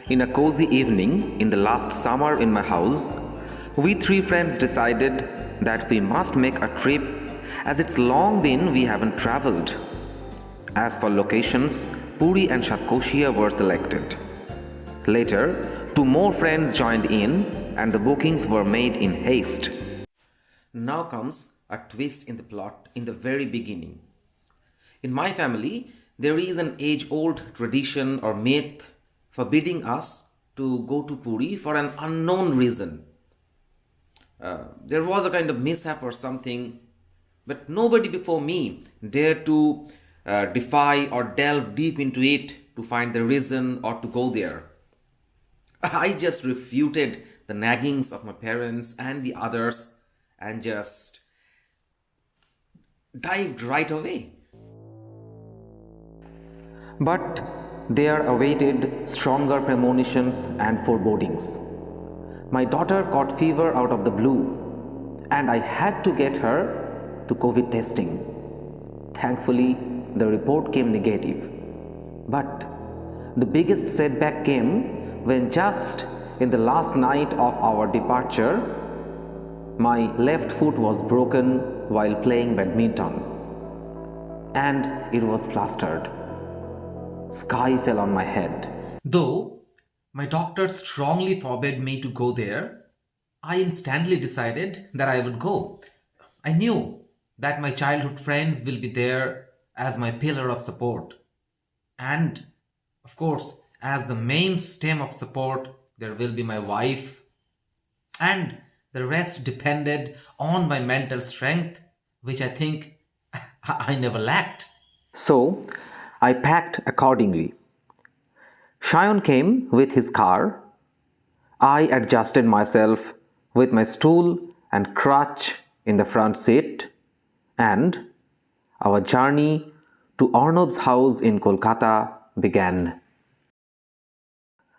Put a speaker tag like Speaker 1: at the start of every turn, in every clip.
Speaker 1: In a cozy evening in the last summer in my house, we three friends decided that we must make a trip as it's long been we haven't traveled. As for locations, Puri and Satkosia were selected. Later, two more friends joined in and the bookings were made in haste. Now comes a twist in the plot in the very beginning. In my family, there is an age-old tradition or myth forbidding us to go to Puri for an unknown reason. There was a kind of mishap or something, but nobody before me dared to defy or delve deep into it to find the reason or to go there. I just refuted the naggings of my parents and the others and just dived right away. But there awaited stronger premonitions and forebodings. My daughter caught fever out of the blue, and I had to get her to COVID testing. Thankfully, the report came negative. But the biggest setback came when just in the last night of our departure, my left foot was broken while playing badminton, and it was plastered. Sky fell on my head. Though my doctor strongly forbade me to go there, I instantly decided that I would go. I knew that my childhood friends will be there as my pillar of support. And, of course, as the main stem of support, there will be my wife. And the rest depended on my mental strength, which I think I never lacked. So, I packed accordingly. Shayan came with his car. I adjusted myself with my stool and crutch in the front seat, and our journey to Arnab's house in Kolkata began.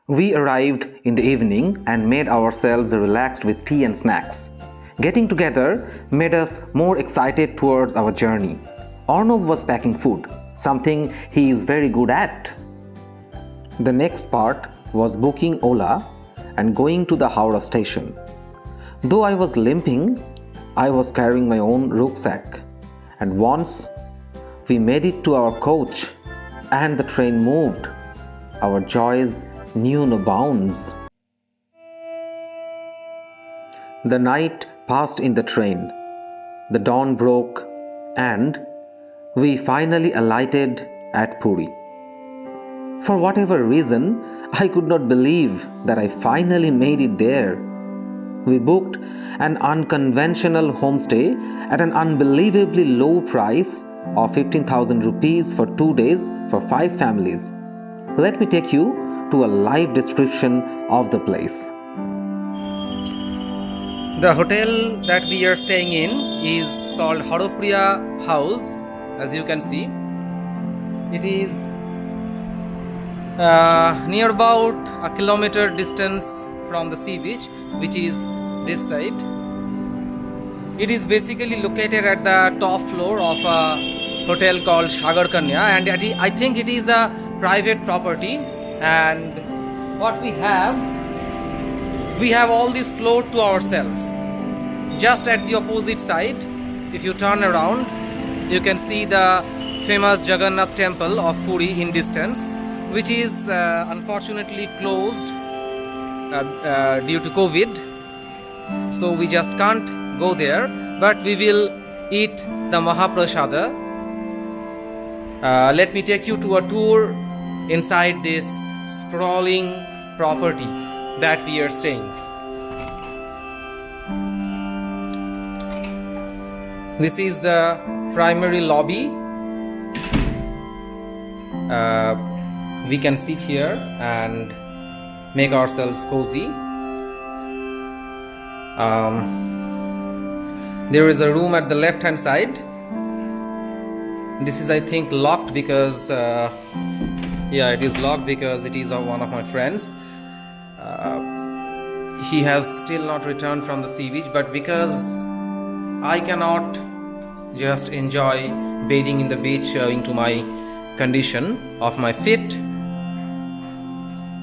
Speaker 1: We arrived in the evening and made ourselves relaxed with tea and snacks. Getting together made us more excited towards our journey. Arnab was packing food, something he is very good at. The next part was booking Ola and going to the Howrah station. Though I was limping, I was carrying my own rucksack. And once we made it to our coach and the train moved, our joys knew no bounds. The night passed in the train. The dawn broke and we finally alighted at Puri. For whatever reason, I could not believe that I finally made it there. We booked an unconventional homestay at an unbelievably low price of 15,000 rupees for 2 days for 5 families. Let me take you to a live description of the place. The hotel that we are staying in is called Harapriya House, as you can see. It is near about a kilometer distance from the sea beach, which is this side. It is basically located at the top floor of a hotel called Sagar Kanya, and I think it is a private property. And what we have all this floor to ourselves. Just at the opposite side, if you turn around, you can see the famous Jagannath temple of Puri in distance, which is unfortunately closed due to COVID. So we just can't go there, but we will eat the Mahaprasada. Let me take you to a tour inside this sprawling property that we are staying. This is the primary lobby. We can sit here and make ourselves cozy. There is a room at the left hand side. This is, I think, locked because it is locked because it is of one of my friends. He has still not returned from the sea beach, but because I cannot just enjoy bathing in the beach owing to my condition of my feet,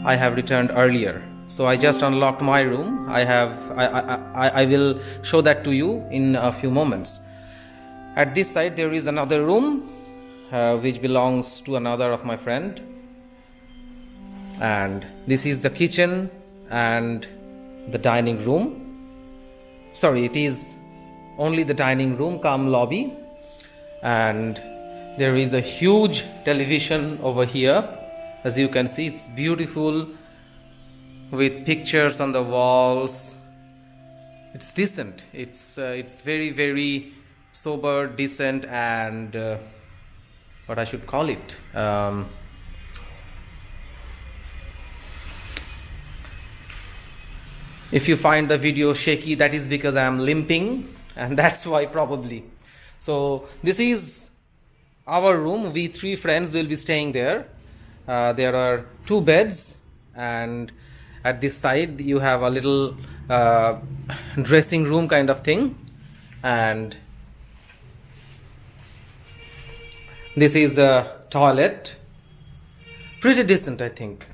Speaker 1: I have returned earlier. So I just unlocked my room. I will show that to you in a few moments. At this side there is another room which belongs to another of my friend, and this is the kitchen and the dining room. Sorry, it is only the dining room cum lobby, and there is a huge television over here. As you can see, it's beautiful with pictures on the walls. It's decent. It's very, very sober, decent, and what I should call it. If you find the video shaky, that is because I am limping, and that's why probably. So this is our room. We three friends will be staying there. There are 2 beds, and at this side you have a little dressing room kind of thing, and this is the toilet. Pretty decent, I think.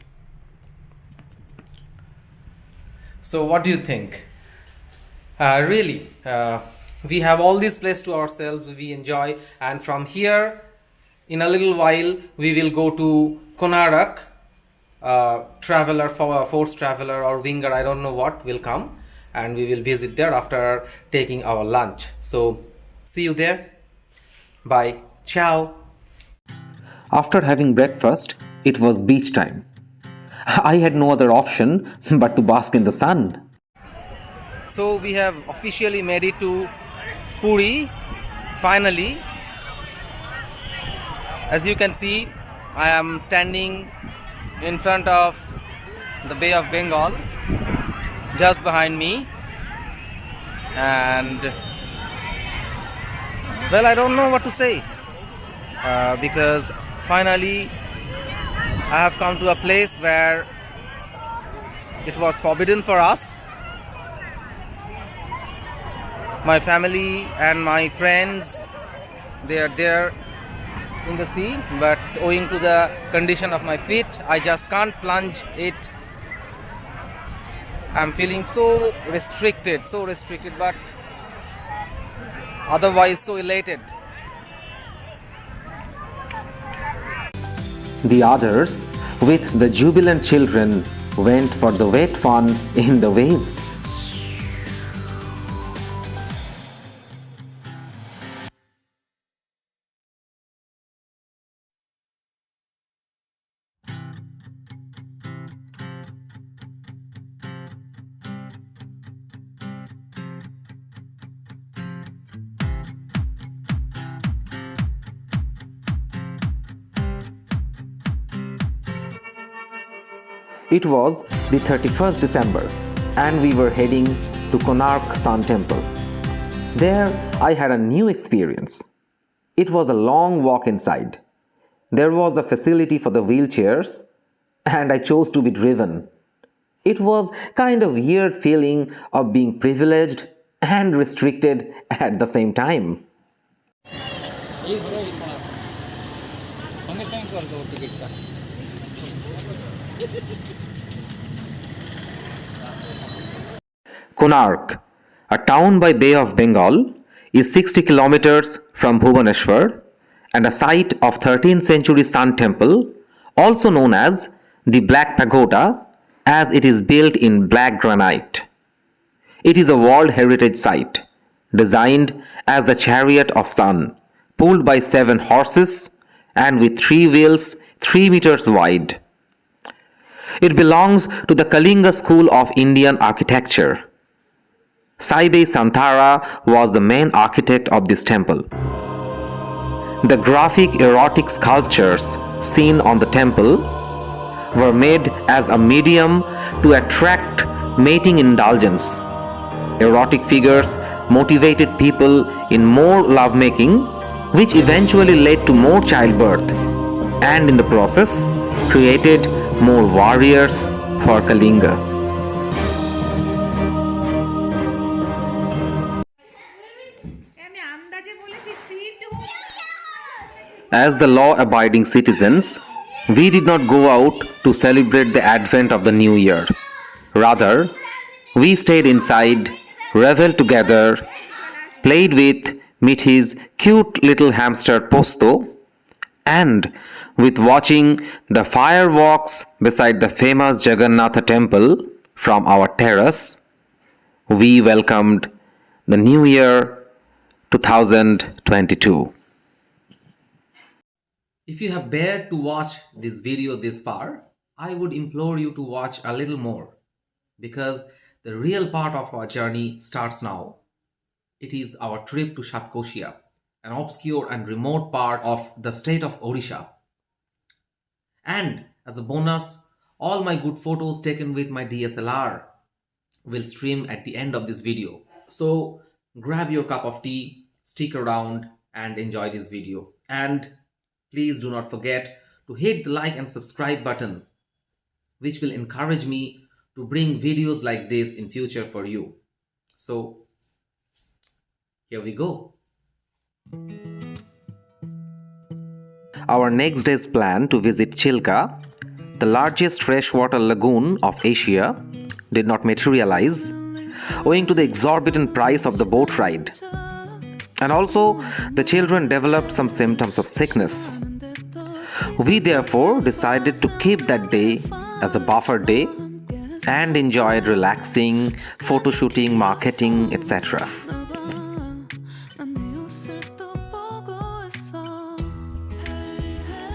Speaker 1: So what do you think? Really, we have all this place to ourselves. We enjoy, and from here in a little while we will go to Konark. Traveler, force traveler or winger, I don't know what, will come, and we will visit there after taking our lunch. So see you there. Bye. Ciao. After having breakfast, it was beach time. I had no other option but to bask in the sun. So we have officially made it to Puri, finally. As you can see, I am standing in front of the Bay of Bengal, just behind me, and well, I don't know what to say, because finally I have come to a place where it was forbidden for us. My family and my friends, they are there in the sea, but owing to the condition of my feet, I just can't plunge it. I'm feeling so restricted, but otherwise so elated. The others, with the jubilant children, went for the wet fun in the waves. It was the 31st December and we were heading to Konark Sun Temple. There I had a new experience. It was a long walk inside. There was a facility for the wheelchairs and I chose to be driven. It was kind of weird feeling of being privileged and restricted at the same time. Konark, a town by Bay of Bengal, is 60 kilometers from Bhubaneswar and a site of 13th century Sun Temple, also known as the Black Pagoda, as it is built in black granite. It is a World Heritage Site, designed as the Chariot of Sun, pulled by 7 horses and with 3 wheels 3 meters wide. It belongs to the Kalinga school of Indian architecture. Saibe Santara was the main architect of this temple. The graphic erotic sculptures seen on the temple were made as a medium to attract mating indulgence. Erotic figures motivated people in more lovemaking, which eventually led to more childbirth, and in the process created more warriors for Kalinga. As the law-abiding citizens, We did not go out to celebrate the advent of the new year. Rather, we stayed inside, reveled together, played with Mithi's cute little hamster Posto, and with watching the fireworks beside the famous Jagannatha temple from our terrace, we welcomed the new year 2022. If you have dared to watch this video this far, I would implore you to watch a little more, because the real part of our journey starts now. It is our trip to Satkosia, an obscure and remote part of the state of Odisha. And as a bonus, all my good photos taken with my DSLR will stream at the end of this video. So grab your cup of tea, stick around and enjoy this video. And please do not forget to hit the like and subscribe button, which will encourage me to bring videos like this in future for you. So here we go. Our next day's plan to visit Chilka, the largest freshwater lagoon of Asia, did not materialize owing to the exorbitant price of the boat ride. And also, the children developed some symptoms of sickness. We therefore decided to keep that day as a buffer day and enjoyed relaxing, photo shooting, marketing, etc.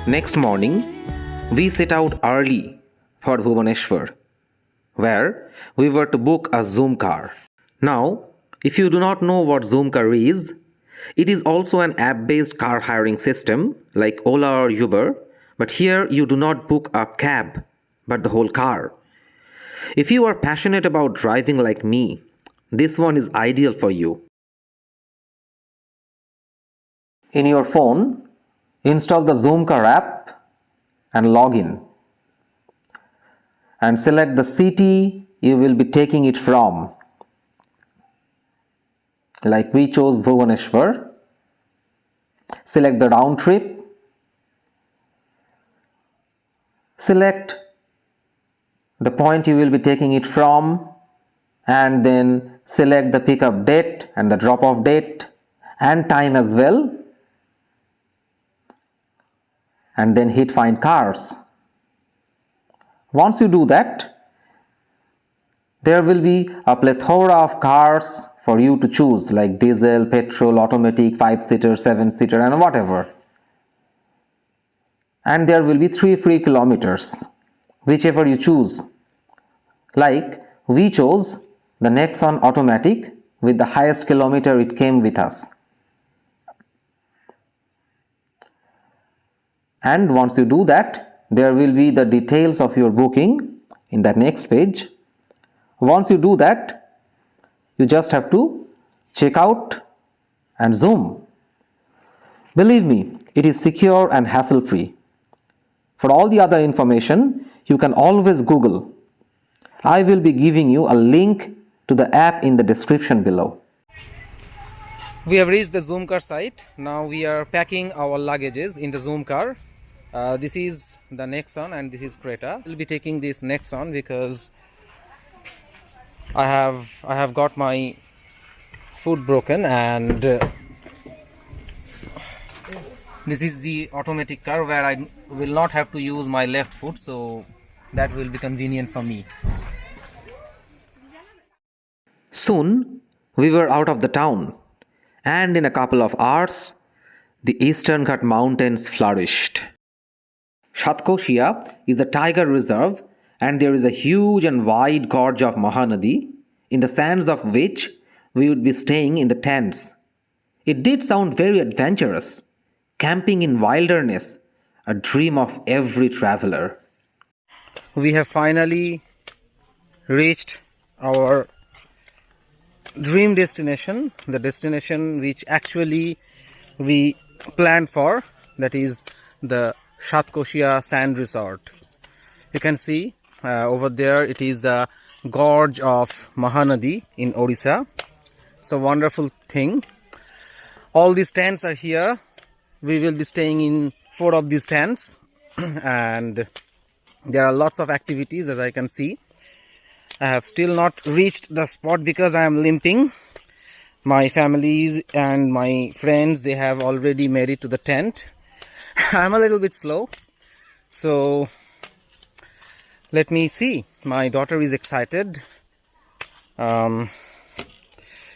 Speaker 1: Next morning, we set out early for Bhubaneswar, where we were to book a Zoomcar. Now, if you do not know what Zoomcar is, it is also an app-based car hiring system like Ola or Uber, but here you do not book a cab, but the whole car. If you are passionate about driving like me, this one is ideal for you. In your phone, install the Zoomcar app and log in. And select the city you will be taking it from. Like we chose Bhubaneswar. Select the round trip. Select the point you will be taking it from, and then select the pickup date and the drop-off date and time as well. And then hit find cars. Once you do that, there will be a plethora of cars for you to choose, like diesel, petrol, automatic, 5-seater, 7-seater and whatever. And there will be 3 free kilometers, whichever you choose. Like we chose the Nexon automatic with the highest kilometer it came with us. And once you do that, there will be the details of your booking in the next page. Once you do that, you just have to check out and zoom. Believe me, it is secure and hassle-free. For all the other information, you can always Google. I will be giving you a link to the app in the description below. We have reached the Zoomcar site. Now we are packing our luggages in the Zoomcar. This is the Nexon and this is Creta. We'll be taking this Nexon because I have got my foot broken, and this is the automatic car where I will not have to use my left foot, so that will be convenient for me. Soon we were out of the town, and in a couple of hours the Eastern Ghat mountains flourished. Satkosia is a tiger reserve, and there is a huge and wide gorge of Mahanadi, in the sands of which we would be staying in the tents. It did sound very adventurous, camping in wilderness, a dream of every traveler. We have finally reached our dream destination, the destination which actually we planned for, that is the Satkosia Sand Resort. You can see over there it is the gorge of Mahanadi in Odisha. It's a wonderful thing. All these tents are here. We will be staying in 4 of these tents,
Speaker 2: and there are lots of activities, as I can see. I have still not reached the spot because I am limping. My families and my friends, they have already made it to the tent. I'm a little bit slow, so let me see. My daughter is excited.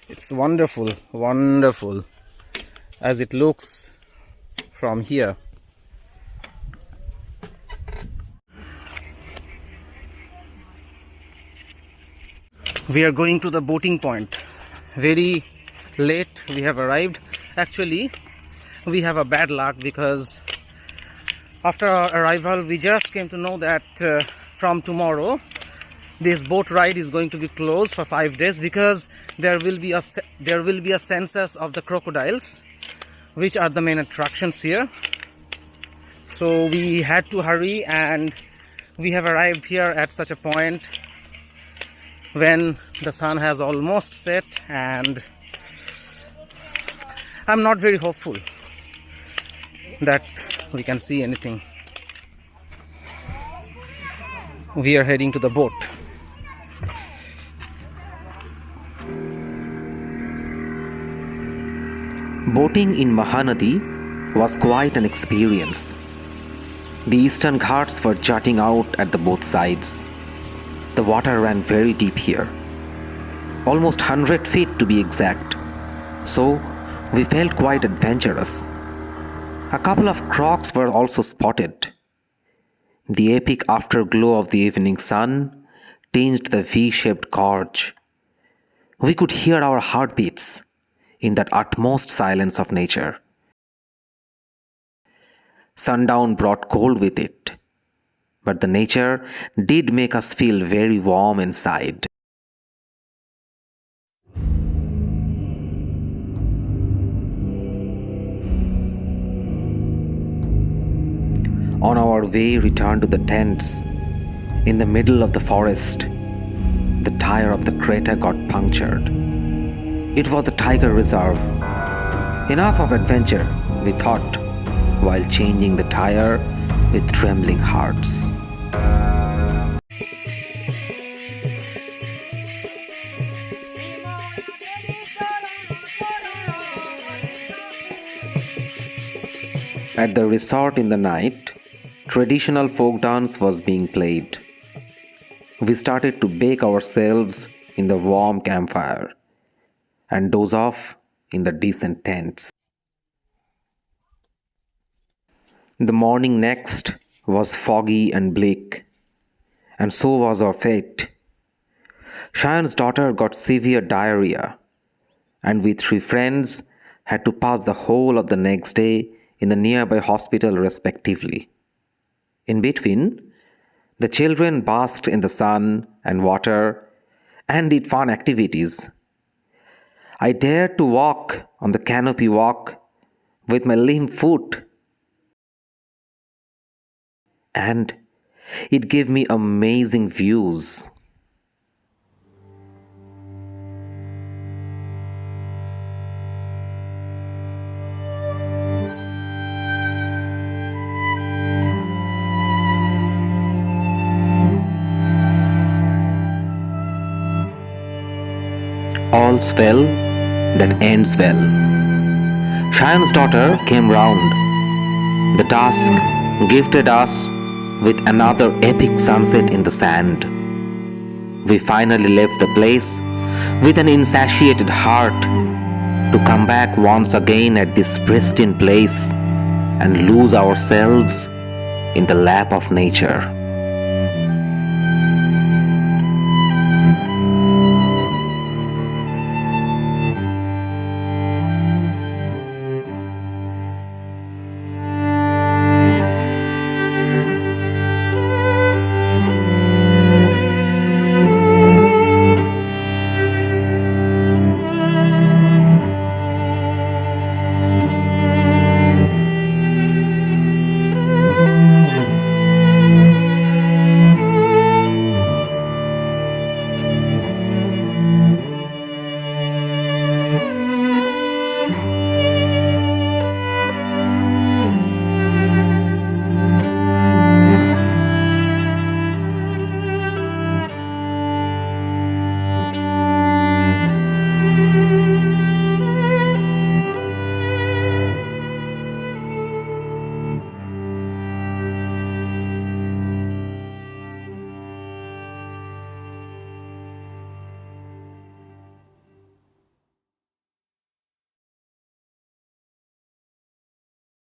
Speaker 2: It's wonderful as it looks from here. We are going to the boating point. Very late we have arrived. Actually, we have a bad luck because after our arrival we just came to know that from tomorrow this boat ride is going to be closed for 5 days because there will be a census of the crocodiles, which are the main attractions here. So we had to hurry, and we have arrived here at such a point when the sun has almost set, and I'm not very hopeful that we can see anything. We are heading to the boat.
Speaker 1: Boating in Mahanadi was quite an experience. The eastern ghats were jutting out at the both sides. The water ran very deep here, almost 100 feet to be exact, so we felt quite adventurous. A couple of crocs were also spotted. The epic afterglow of the evening sun tinged the V-shaped gorge. We could hear our heartbeats in that utmost silence of nature. Sundown brought cold with it, but the nature did make us feel very warm inside. On our way return to the tents, in the middle of the forest, the tire of the Creta got punctured. It was the tiger reserve. Enough of adventure, we thought, while changing the tire with trembling hearts. At the resort in the night, traditional folk dance was being played. We started to bake ourselves in the warm campfire and doze off in the decent tents. The morning next was foggy and bleak, and so was our fate. Shayan's daughter got severe diarrhea, and we 3 friends had to pass the whole of the next day in the nearby hospital respectively. In between, the children basked in the sun and water and did fun activities. I dared to walk on the canopy walk with my limp foot, and it gave me amazing views. All's well that ends well. Shayan's daughter came round. The task gifted us with another epic sunset in the sand. We finally left the place with an insatiated heart to come back once again at this pristine place and lose ourselves in the lap of nature.